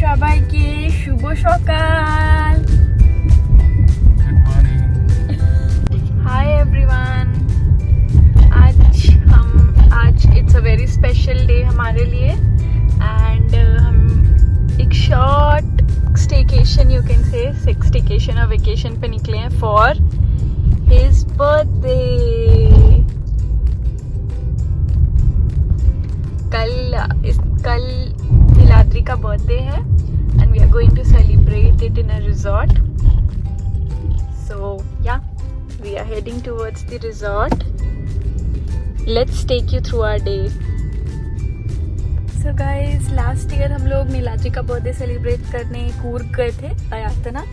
সবাইকে শুভ সকাল। Hi everyone, आज it's a very special day हमारे लिए एंड हम एक short staycation you can say staycation और वेकेशन पे निकले हैं फॉर हिज बर्थडे। कल नीलाद्री का बर्थडे है and we are going to celebrate it in a resort. So yeah, we are heading towards the resort. Let's take you through our day. So guys, last year हम लोग नीलाद्री का birthday celebrate करने कूर्ग गए थे अयातना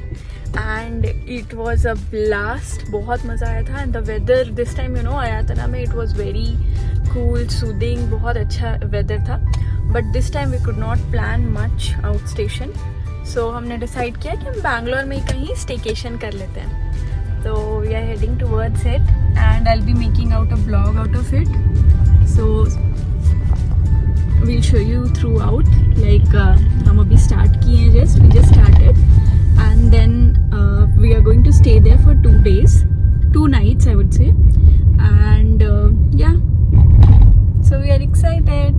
and it was a blast. बहुत मज़ा आया था and the weather this time you know अयातना में it was very cool, soothing, बहुत अच्छा weather था but this time we could not plan much outstation. So हमने डिसाइड किया कि हम बैंगलोर में ही कहीं स्टेकेशन कर लेते हैं. So we are heading towards it and I'll be making out a vlog out of it. So we'll show you throughout. Like हम अभी start किए हैं we just started and then we are going to stay there for 2 days, 2 nights I would say and yeah. So we are excited.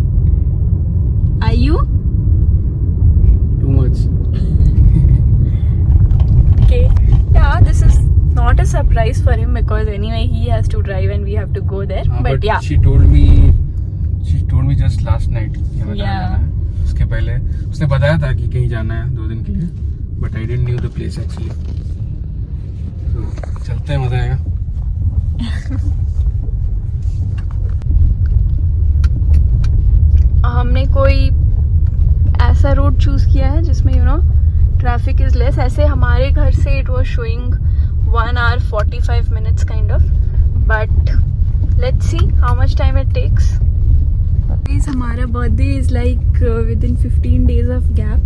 Are you? Too much. Okay. Yeah, this is not a surprise for him because anyway he has to drive and we have to go there. But yeah. She told me just last night. Yeah. उसके पहले उसने बताया था कि कहीं जाना है 2 दिन के लिए. But I didn't knew the place actually. So चलते हैं, मजा आएगा. हमने कोई ऐसा रूट चूज किया है जिसमें you know traffic is less. ऐसे हमारे घर से it was showing 1 hour 45 minutes kind of, but let's see how much time it takes. हमारा birthday is like within 15 days of gap.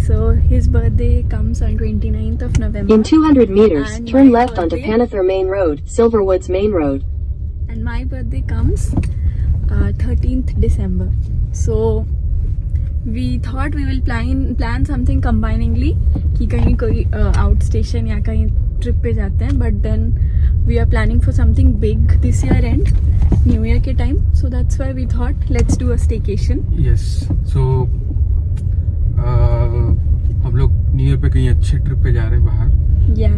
So his birthday comes on 29th of November. In 200 meters, turn left onto Panther Main Road, Silverwoods Main Road. And my birthday comes 13th December. So we thought we will plan something combiningly कि कहीं कोई out station या कहीं trip पे जाते हैं. But then we are planning for something big this year and new year के time. So that's why we thought let's do a staycation. Yes. So हम लोग न्यू ईयर पे कहीं अच्छे ट्रिप पे जा रहे हैं बाहर.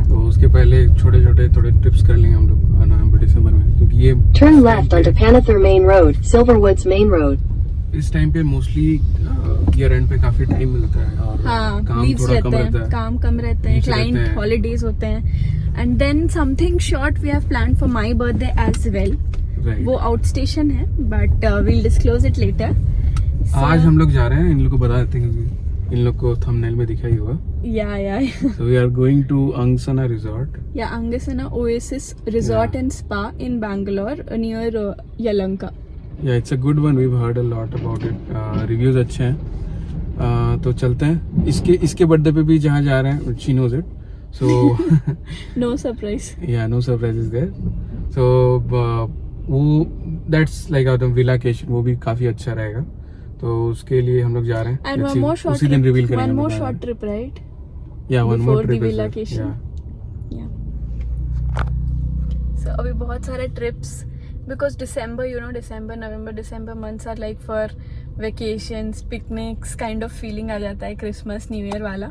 तो उसके पहले छोटे थोड़े ट्रिप्स कर लेंगे हम लोग नवंबर दिसंबर में, क्योंकि ये Turn left onto Panther Main Road, Silverwoods Main Road. इस टाइम पे मोस्टली ईयर एंड पे काफी टाइम मिलता है और काम थोड़ा कम रहता है. काम कम रहते हैं, क्लाइंट हॉलीडेज होते हैं and then something short we have planned for my birthday as well. वो आउट स्टेशन है but we'll disclose it later. आज हम लोग जा रहे हैं, इन लोग को बता देते हैं क्योंकि इन लोग को थंबनेल में दिखा ही होगा. या So we are going to Angsana Resort. Yeah, Angsana Oasis Resort and Spa in Bangalore near Yelahanka. Yeah, it's a good one. We've heard a lot about it. Reviews अच्छे हैं. तो चलते हैं. इसके बर्थडे पे भी जहाँ जा रहे हैं, she knows it. So no surprise. Yeah, no surprises there. So वो that's like our relocation, वो भी काफी अच्छा रहेगा. तो उसके लिए हम लोग जा रहे हैं. And one more short उसी दिन रिवील करेंगे. One more short trip, right? Yeah, one more trip. Before the relocation. Yeah. So अभी बहुत सारे trips because December, you know, November, December months are like for vacations, picnics kind of feeling आ जाता है, Christmas, New Year वाला.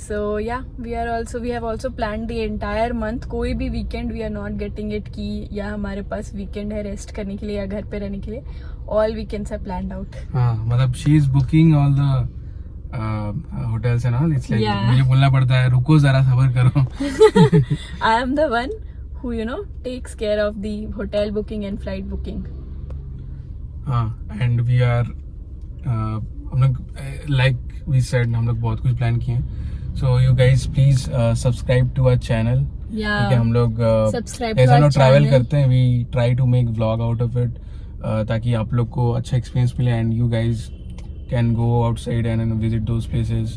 So yeah, we have also planned the entire month. कोई भी weekend we are not getting it कि या हमारे पास weekend है rest करने के लिए या घर पे रहने के लिए. All weekends are planned out. हाँ, मतलब she is booking all the hotels and all. It's like मुझे बोलना पड़ता है रुको जरा सब्र करो. I am the one who you know takes care of the hotel booking and flight booking. And we are हम लोग like we said हम लोग बहुत कुछ प्लान किए हैं. So you guys please subscribe to our channel. क्योंकि हम लोग ऐसा लोग ट्रैवल करते हैं. We try to make vlog out of it ताकि आप लोग को अच्छा एक्सपीरियंस मिले and you guys can go outside and visit those places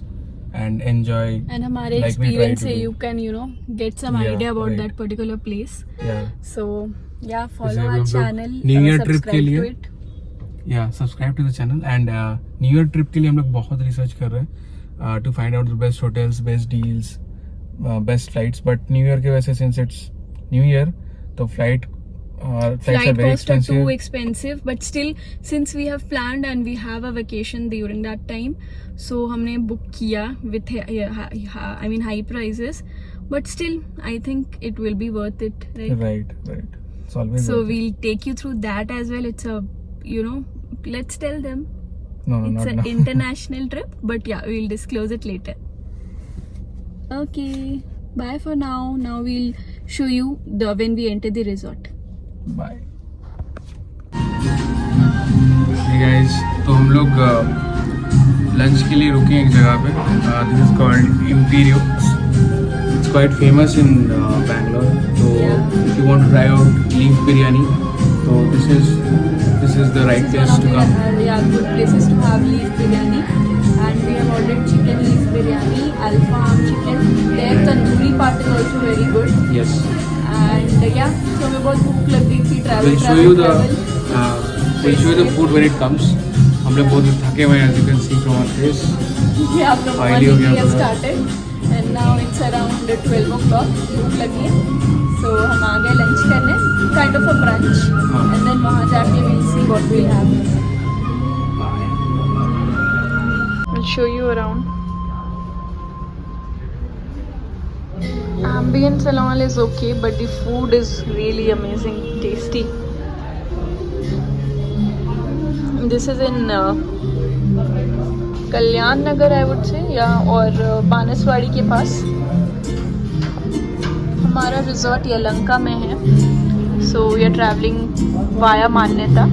and enjoy. And हमारे experience से you can you know get some idea about that particular place. Yeah. So yeah, follow our channel. New Year trip के लिए. It. Yeah, subscribe to the channel and New Year trip के लिए हम लोग बहुत research कर रहे हैं. to find out the best hotels, best deals, best flights. But New Year के वैसे since it's New Year, तो flights are very costs are expensive. too expensive, but still since we have planned and we have a vacation during that time, so हमने book किया with high prices, but still I think it will be worth it, right? Right. It's always So worth it. we'll take you through that as well. It's a, let's tell them. No, It's not an now. international trip, but yeah, we'll disclose it later. Okay, bye for now. Now we'll show you when we enter the resort. Bye. Hey guys, तो हम लोग lunch के लिए रुके हैं एक जगह पे. This is called Imperio. It's quite famous in Bangalore. So if you want to try out leaf biryani, so this is the right place to come. Good places to have leaf biryani, and we have ordered chicken leaf biryani, alfam chicken. Their tandoori part is also very good. Yes. And so हमें बहुत भूख लग गई थी. We'll show you the food when it comes. हम लोग बहुत थके हुए हैं, as you can see from our face. Yeah, from Finally, morning we have पूरा. started, and now it's around 12 o'clock. भूख लगी है, so हम आ गए lunch करने, kind of a brunch, and then वहाँ जाके we'll see what we'll have. I'll show you around. Ambience and all is okay, but the food is really amazing, tasty. This is in Kalyan Nagar, I would say, और बानसवाड़ी के पास. हमारा resort यलंका में है. So we are traveling via मान्यता.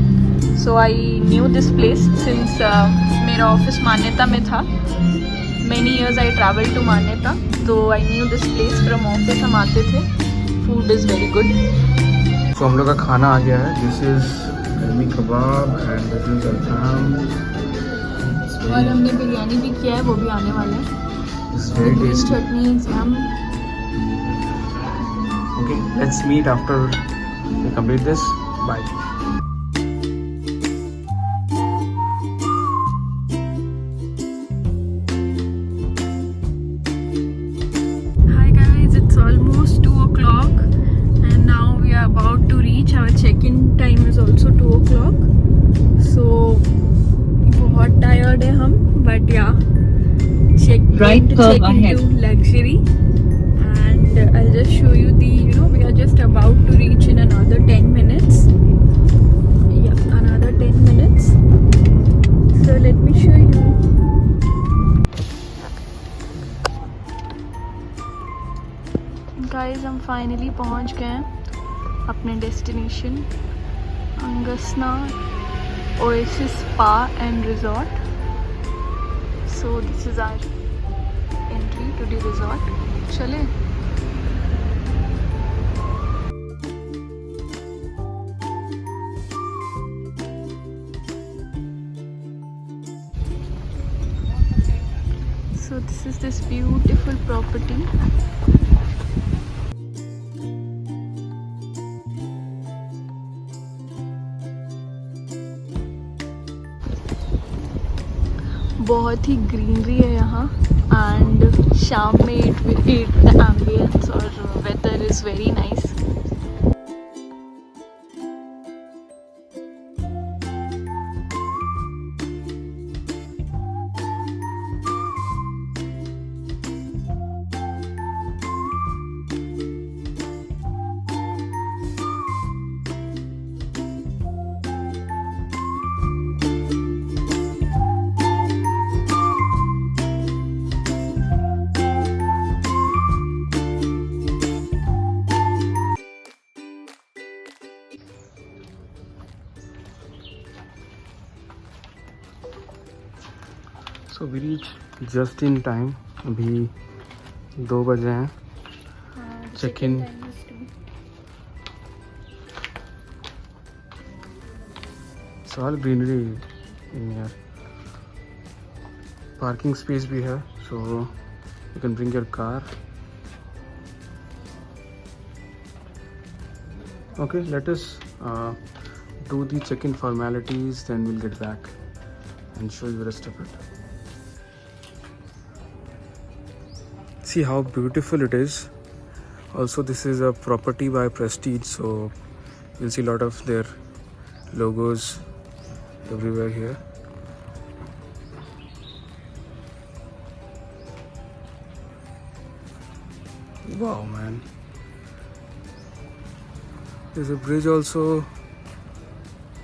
So I knew this place since मेरा office मान्यता में था. Many years I traveled to मान्यता, so I knew this place from office. हम आते थे. Food is very good. तो हम लोग का खाना आ गया है. This is गर्मी कबाब and this is alfam. और हमने बिरयानी भी किया है, वो भी आने वाला है. It's very tasty. चटनी हम. Okay, let's meet after we complete this. Bye. Hi guys, it's almost 2 o'clock and now we are about to reach. Our check-in time is also 2 o'clock. So बहुत tired है हम, but yeah, Right curve ahead. into luxury, and I'll just show you the, we are just about to reach in another 10 minutes. Yeah, another 10 minutes. So let me show you. Guys, हम finally पहुंच गए हैं अपने destination, Angsana oasis spa and resort. So this is our entry to the resort. चले. So this is this beautiful property. बहुत ही greenery है यहाँ, and शाम में इट द एम्बियंस और weather is very nice. So we reach just in time. अभी 2 बजे हैं. Check-in. It's all greenery in here. Parking space भी है, so you can bring your car. Okay, let us do the check-in formalities, then we'll get back and show you the rest of it. see how beautiful it is. Also, this is a property by Prestige, so you'll see a lot of their logos everywhere here. Wow, man. There's a bridge also.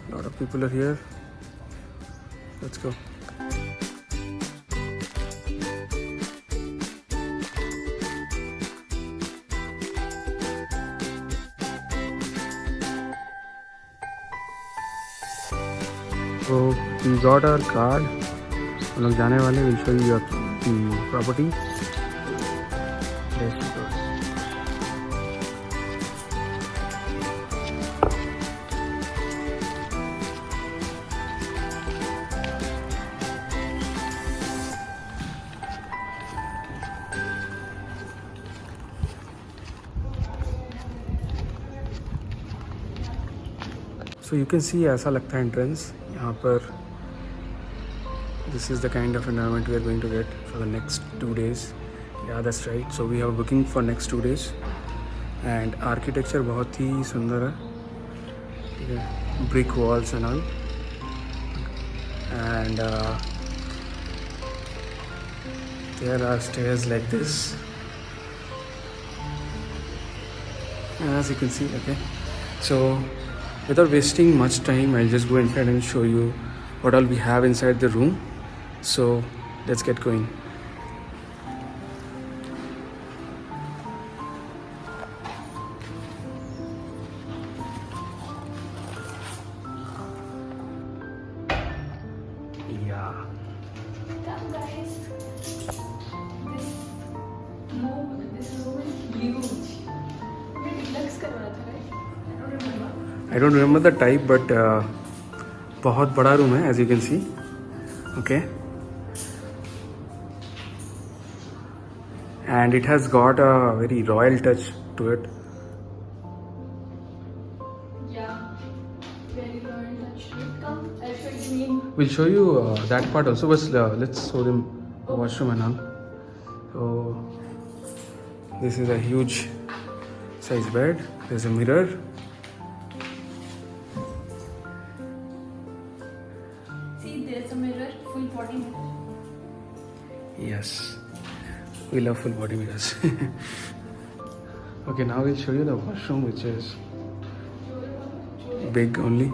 A lot of people are here. Let's go. So we got our card. हम लोग जाने वाले. We'll show you the property. Let's go. So you can see ऐसा लगता है entrance यहाँ पर. This is the kind of environment we are going to get for the next 2 days. Yeah, that's right. So we have a booking for next 2 days. And architecture बहुत ही सुंदर है. ठीक है, brick walls and all. And there are stairs like this. As you can see, okay. So without wasting much time, I'll just go inside and show you what all we have inside the room. So let's get going. Yeah. Come guys. This room is huge. We deluxe करवाना था, right? I don't remember. I don't remember the type, but बहुत बड़ा room है, as you can see. Okay. And it has got a very royal touch to it. Yeah, very royal touch. Come, I'll show you the main. We'll show you that part also, but let's show them the washroom and all. So this is a huge size bed. There's a mirror. See, there's a mirror, full body mirror. Yes, we love full body mirrors. Okay, now we'll show you the washroom, which is big only.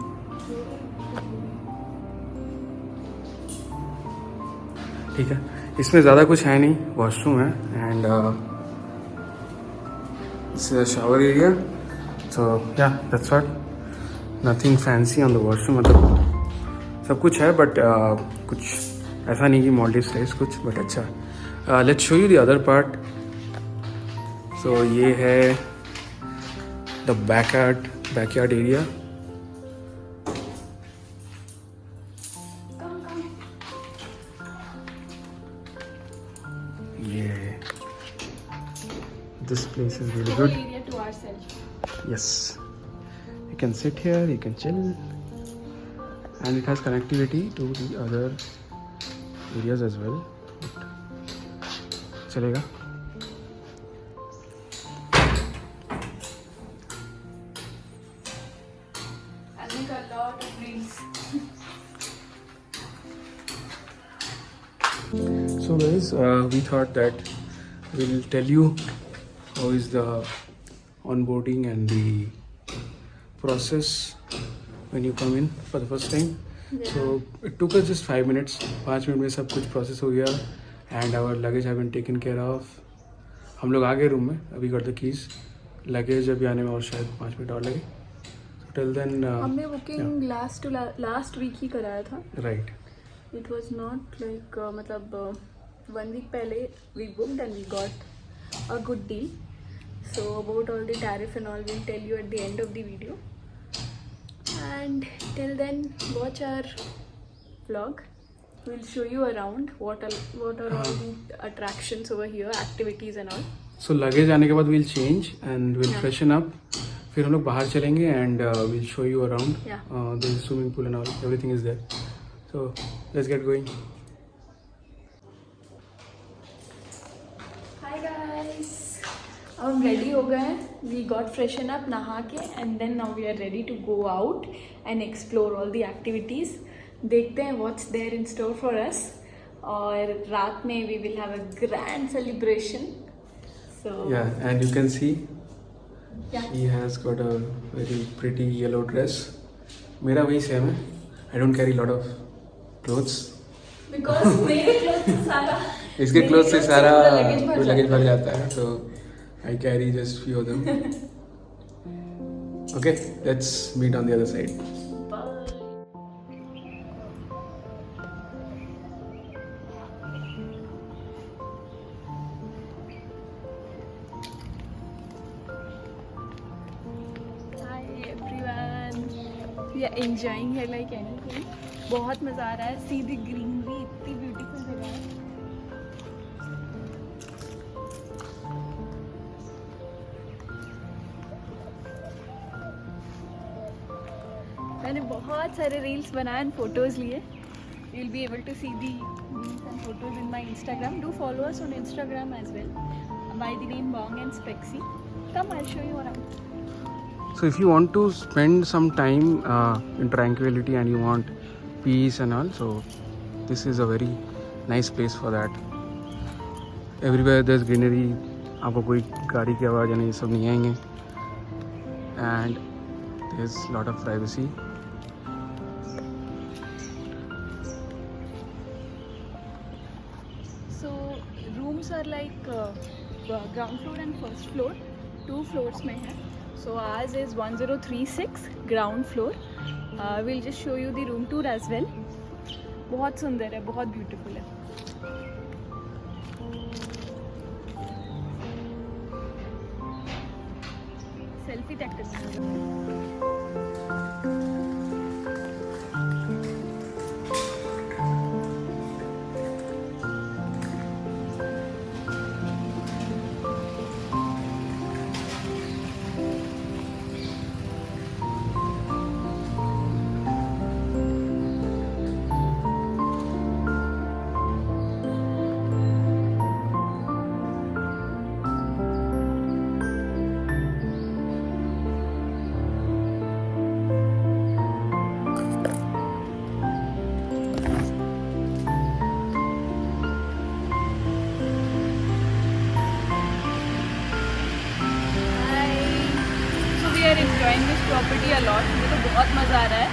ठीक है, इसमें ज़्यादा कुछ है नहीं. Washroom है and this is a shower area. So yeah, that's what. Nothing fancy on the washroom. मतलब सब कुछ है, but कुछ ऐसा नहीं कि Maldives टाइप्स कुछ, but अच्छा. Let's show you the other part. So ये है the backyard area. Yeah, this place is really good. Area to ourselves. Yes, you can sit here, you can chill, and it has connectivity to the other areas as well. चलेगा. I make a lot of reels. So guys, we thought that we'll tell you how is the onboarding and the process when you come in for the first time. Yeah. So it took us just 5 minutes. 5 minute में सब कुछ process हो गया and our luggage have been taken care of. हम लोग आ गए room में. अभी got the keys. Luggage अभी आने में और शायद 5 मिनट और लगे. So till then हमने बुकिंग लास्ट वीक ही कराया था. right. It was not like मतलब 1 week पहले we booked and we got a good deal. So about all the tariff and all we'll tell you at the end of the video. And till then watch our vlog. We'll show you around what are all the attractions over here, activities and all. So luggage आने के बाद we'll change and we'll freshen up. फिर हम लोग बाहर चलेंगे and we'll show you around. Yeah. There's a swimming pool and all. Everything is there. So let's get going. Hi guys. guys, अब हम रेडी हो गए हैं. We got freshen up, नहा के, and then now we are ready to go out and explore all the activities. देखते हैं what's there in store for us. और रात में we will have a grand celebration. So yeah, and you can see yeah, he has got a very pretty yellow dress. मेरा वही same है. I don't carry lot of clothes. because मेरे clothes से सारा इसके क्लोथ से सारा पूरा लगेज भर जाता है, तो I carry just few of them. Okay, let's meet on the other side. Hi everyone, we are enjoying here like anything. बहुत मज़ा आ रहा है. See the greenery, इतनी beautiful जगह है. मैंने बहुत सारे रील्स बनाए एंड फोटोज़ लिए. You will be able to see the reels and photos in my Instagram. Do follow us on Instagram as well by the name Bong and Spexy. Come, I'll show you around. So if you want to spend some time in tranquility and you want peace and all, so this is a very nice place for that. Everywhere there's greenery. आपको कोई गाड़ी की आवाज़ या नहीं, सब नहीं आएंगे. And there's lot of privacy. So rooms are like ground floor and first floor. 2 floors में है. So ours is 1036 ground floor. We'll just show you the room tour as well. बहुत सुंदर है, बहुत beautiful है. सेल्फी टैग करते हैं. enjoying this property a lot. मुझे तो बहुत मज़ा आ रहा है.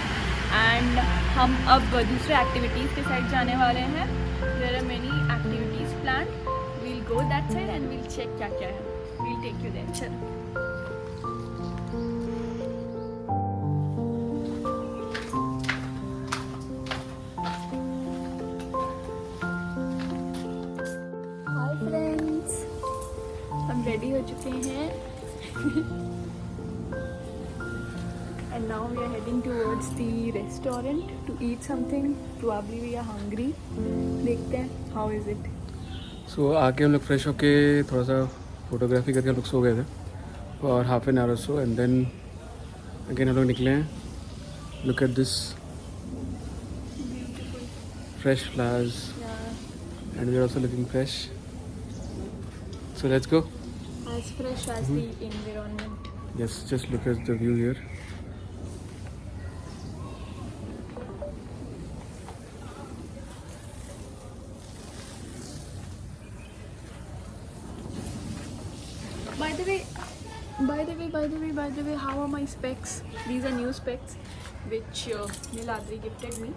एंड हम अब दूसरे एक्टिविटीज़ के साइड जाने वाले हैं. There are many activities plan. We'll go that side and we'll check क्या क्या है. We'll take you there. चलो. हाय फ्रेंड्स, हम रेडी हो चुके हैं. And now we are heading towards the restaurant to eat something. Probably we are hungry. देखते हैं how is it. So आके हम लोग फ्रेश होके थोड़ा सा फोटोग्राफी करके हम लोग सो गए थे for half an hour or so, and then again हम लोग निकले हैं. Look at this Beautiful. fresh flowers, Yeah. and we are also looking fresh. So let's go. As fresh as the environment. Yes, just look at the view here. By the way, how are my specs? These are new specs which Niladri gifted me.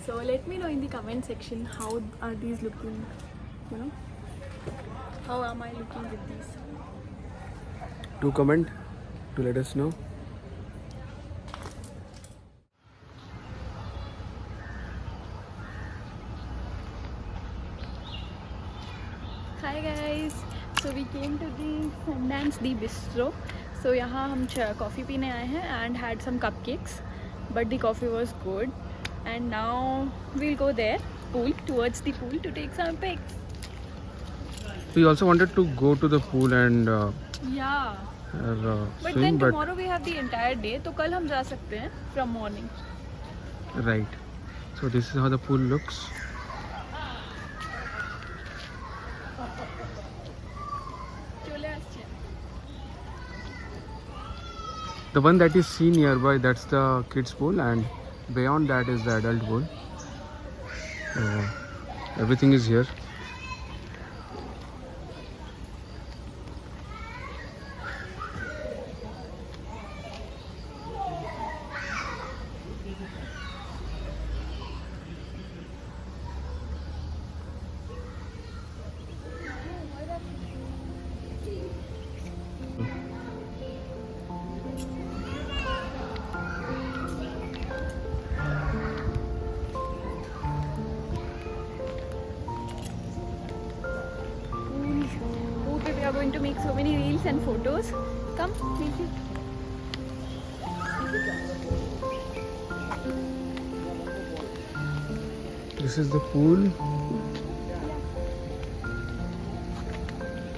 So let me know in the comment section how are these looking, you know, how am I looking with these. Do comment to let us know. Hi guys, so we came to the Sundance the Bistro. So यहाँ हम coffee पीने आए हैं and had some cupcakes, but the coffee was good. And now we'll go there, towards the pool to take some pics. We also wanted to go to the pool and Yeah. But swim, then but tomorrow we have the entire day, तो कल हम जा सकते हैं from morning. right. So this is how the pool looks. The one that is seen nearby, that's the kids pool, and beyond that is the adult pool. Everything is here. We are going to make so many reels and photos. Come, make it. This is the pool.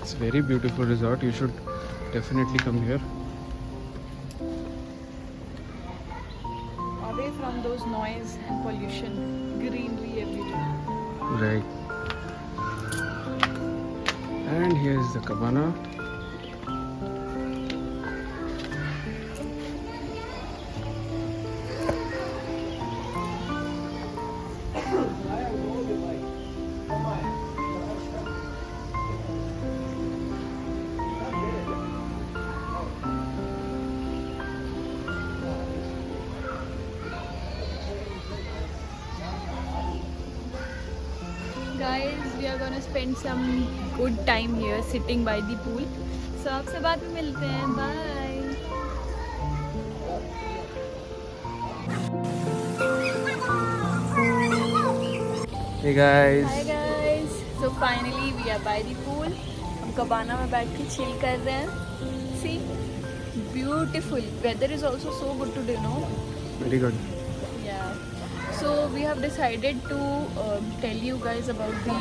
It's a very beautiful resort. You should definitely come here. Away from those noise and pollution, greenery everywhere. Right. And here is the cabana. Guys, we are gonna spend some good time here sitting by the pool. So आपसे बाद में मिलते हैं. Bye. Hey guys. Hi guys. So finally we are by the pool. हम कबाना में बैठ के chill कर रहे हैं. See, beautiful. Weather is also so good today, no? Very good. Yeah. So we have decided to tell you guys about the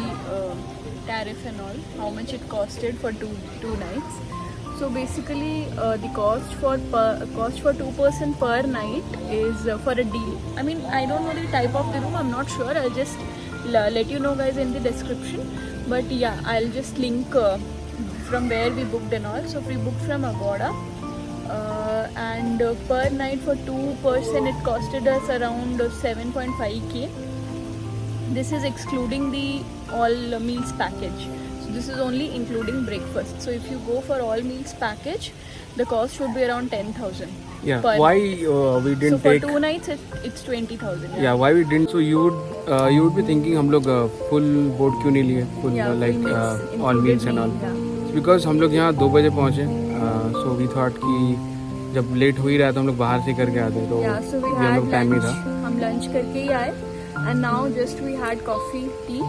tariff and all, how much it costed for two nights. So basically, the cost for two person per night is for a deal. I mean, I don't know the type of the room. I'm not sure. I'll just let you know, guys, in the description. But yeah, I'll just link from where we booked and all. So we booked from Agoda. And per night for two person it costed us around 7.5k. This is excluding the all meals package. So this is only including breakfast. So if you go for all meals package, the cost should be around 10,000. Yeah. Why we didn't so for take? 2 nights it's 20,000. Yeah. Why we didn't? So you would be thinking हम लोग full boat क्यों नहीं लिए? Full Yeah, like full meals all meals and all. Yeah. It's because हम लोग यहाँ 2 बजे पहुँचे. So we thought कि जब लेट हो ही रहा तो हम लोग बाहर से करके आते तो Yeah, so we हम had लोग टाइम ही lunch. था. हम lunch करके ही आए. And now just we had coffee, tea,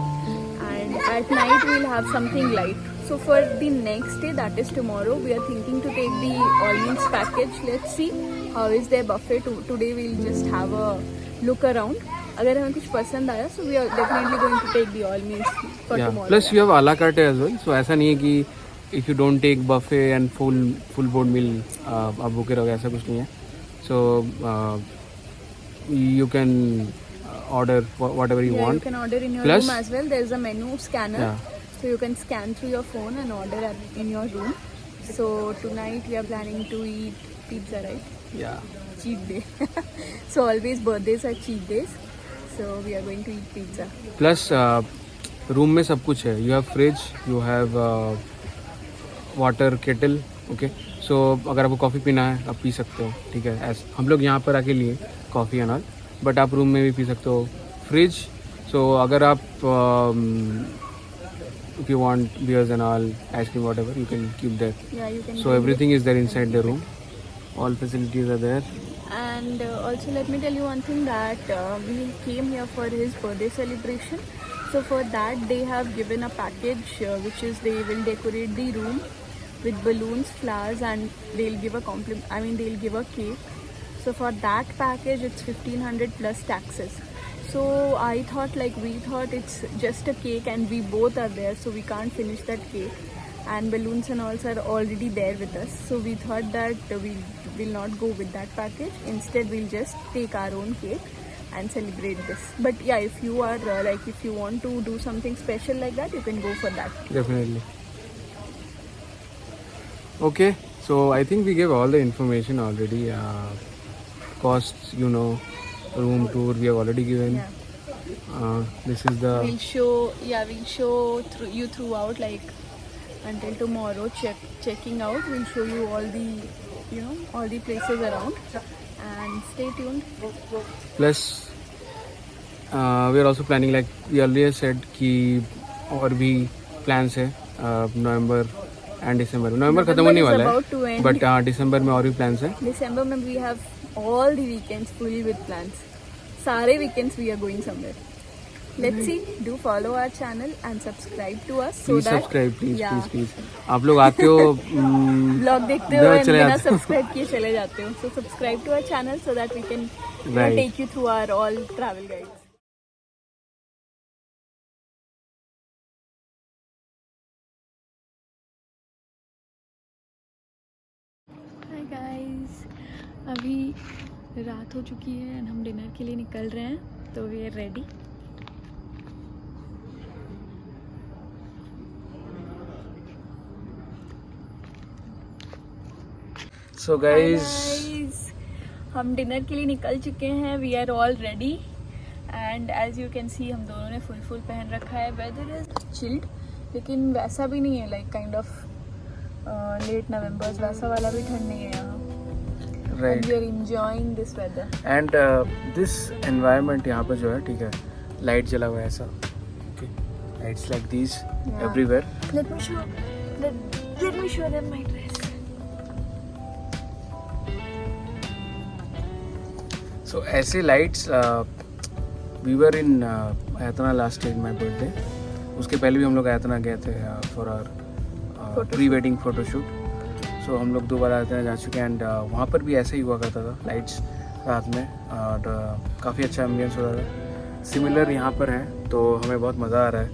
and at night we'll have something light. So for the next day, that is tomorrow, we are thinking to take the all meals package. Let's see how is their buffet. Today we'll just have a look around. अगर हमें कुछ पसंद आया, so we are definitely going to take the all meals for tomorrow. Plus you have a la carte as well. So ऐसा नहीं है कि if you don't take buffet and full board meal आप भूखे रहोगे, ऐसा कुछ नहीं है. So you can order whatever you want. You can order in your Plus, room as well. There's a menu scanner. Yeah. So you can scan through your phone and order in your room. So tonight we are planning to eat pizza, right? Yeah. Cheat day. So always birthdays are cheat days. So we are going to eat pizza. Plus room में सब कुछ है. You have fridge, you have water kettle. Okay. So अगर आपको coffee पीना है आप P सकते हो. ठीक है. हम लोग यहाँ पर आके लिए कॉफ़ी एंड ऑल. बट आप रूम में भी पी सकते हो. फ्रिज. सो अगर आप if you want beers and all, ice cream, whatever, you can keep that. Yeah, you can. So everything is there inside the room. All facilities are there. And also let me tell you one thing, that we came here for his birthday celebration. So for that they have given a package which is they will decorate the room with balloons, flowers, and they'll give a they'll give a cake. So for that package it's 1,500 plus taxes. So I thought, we thought it's just a cake and we both are there, so we can't finish that cake, and balloons and all are already there with us. So we thought that we will not go with that package. Instead we'll just take our own cake and celebrate this. But yeah, if you are if you want to do something special like that, you can go for that. Definitely. Okay, So I think we gave all the information already. Costs, you know, room tour we have already given. This is the. We'll show you throughout, like until tomorrow. Checking out. We'll show you all the, all the places around. And stay tuned. Plus, we are also planning, like we earlier said, कि और भी plans है November and December. November खत्म होने वाला है, but December में और भी plans है. December में we have all the weekends full with plans. सारे weekends we are going somewhere. Let's see. Do follow our channel and subscribe to us. Please subscribe, please. आप लोग आते हो vlog देखते हो and बिना subscribe किए चले जाते हो. So subscribe to our channel so that we can take you through our all travel guides. Hi guys. अभी रात हो चुकी है and हम डिनर के लिए निकल रहे हैं. तो we are ready. So guys, हम डिनर के लिए निकल चुके हैं. We are all ready and as you can see हम दोनों ने फुल पहन रखा है. वेदर इज चिल्ड, लेकिन वैसा भी नहीं है like kind of late November वैसा वाला भी ठंड नहीं है यहाँ. right. We are enjoying this weather and this environment यहाँ पर जो है, ठीक है, लाइट जला हुआ है ऐसा. Lights like this everywhere. Let me show them my dress. So ऐसे lights we were in Aayatana last in my birthday. उसके पहले भी हम लोग आयतना गए थे for our pre wedding photoshoot. So हम लोग 2 बार आयतना जा चुके हैं एंड वहाँ पर भी ऐसा ही हुआ करता था लाइट्स रात में, और काफ़ी अच्छा एम्बियंस होता था. सिमिलर यहाँ पर है तो हमें बहुत मज़ा आ रहा है.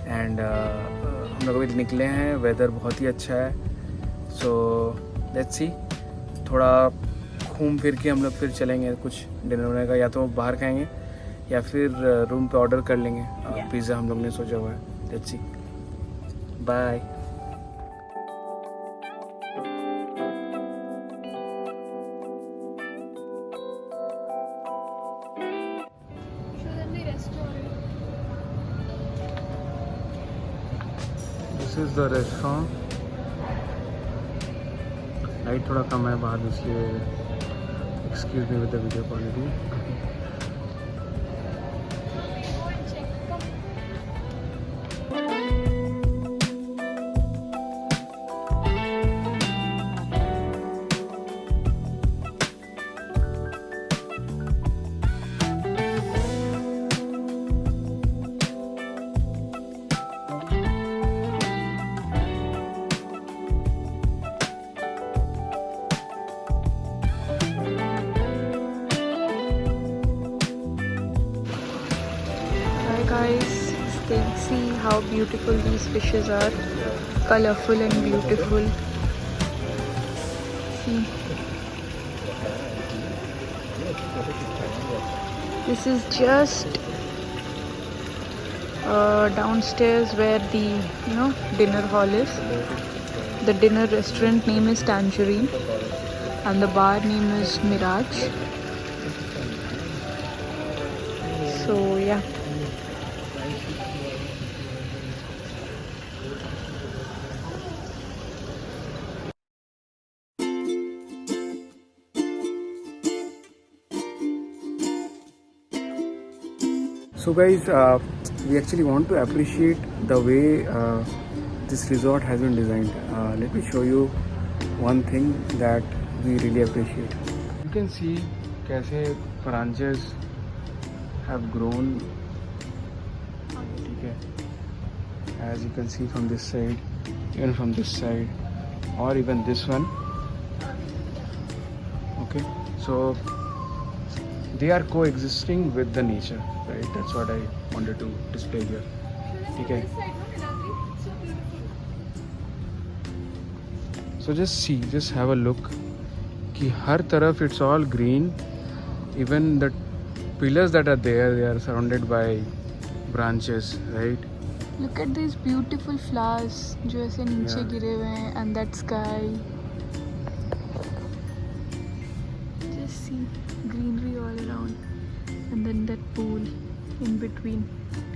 एंड हम लोग अभी निकले हैं, वेदर बहुत ही अच्छा है. सो लेट्स सी, थोड़ा घूम फिर के हम लोग फिर चलेंगे. कुछ डिनर होने का, या तो बाहर खाएंगे या फिर रूम पे ऑर्डर कर लेंगे. पिज़्ज़ा हम लोग ने सोचा हुआ है. Let's see. Bye. This is the restaurant. Light थोड़ा कम है बाहर, इसलिए excuse me with the video quality. Guys, see how beautiful these fishes are. Colorful and beautiful. See. This is just downstairs where the dinner hall is. The dinner restaurant name is Tangerine and the bar name is Mirage. So yeah. So guys, we actually want to appreciate the way this resort has been designed. Let me show you one thing that we really appreciate. You can see कैसे branches have grown. ठीक है, as you can see from this side, even from this side, or even this one. Okay, so they are coexisting with the nature, right? That's what I wanted to display here. Okay. So just have a look कि हर तरफ it's all green. Even the pillars that are there, they are surrounded by branches, right? Look at these beautiful flowers जो ऐसे नीचे गिरे हुए हैं, and that sky. and then that pool in between.